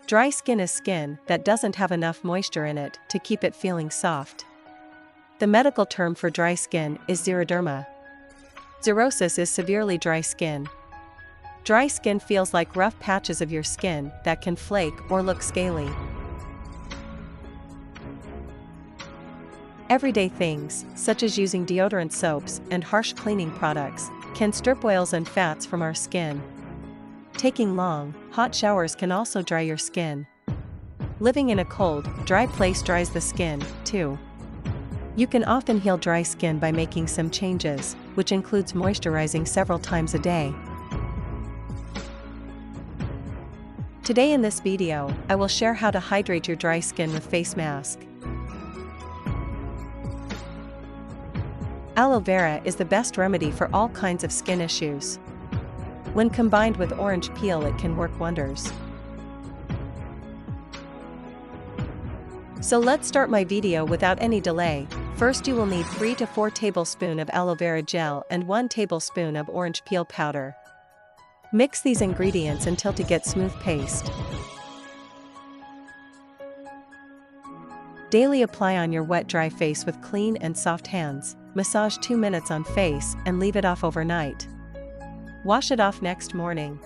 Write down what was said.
Dry skin is skin that doesn't have enough moisture in it to keep it feeling soft. The medical term for dry skin is xeroderma. Xerosis is severely dry skin. Dry skin feels like rough patches of your skin that can flake or look scaly. Everyday things, such as using deodorant soaps and harsh cleaning products, can strip oils and fats from our skin. Taking long, hot showers can also dry your skin. Living in a cold, dry place dries the skin, too. You can often heal dry skin by making some changes, which includes moisturizing several times a day. Today in this video, I will share how to hydrate your dry skin with face mask. Aloe vera is the best remedy for all kinds of skin issues. When combined with orange peel, it can work wonders. So let's start my video without any delay. First, you will need 3 to 4 tablespoons of aloe vera gel and 1 tablespoon of orange peel powder. Mix these ingredients until to get smooth paste. Daily apply on your wet, dry face with clean and soft hands. Massage 2 minutes on face and leave it off overnight. Wash it off next morning.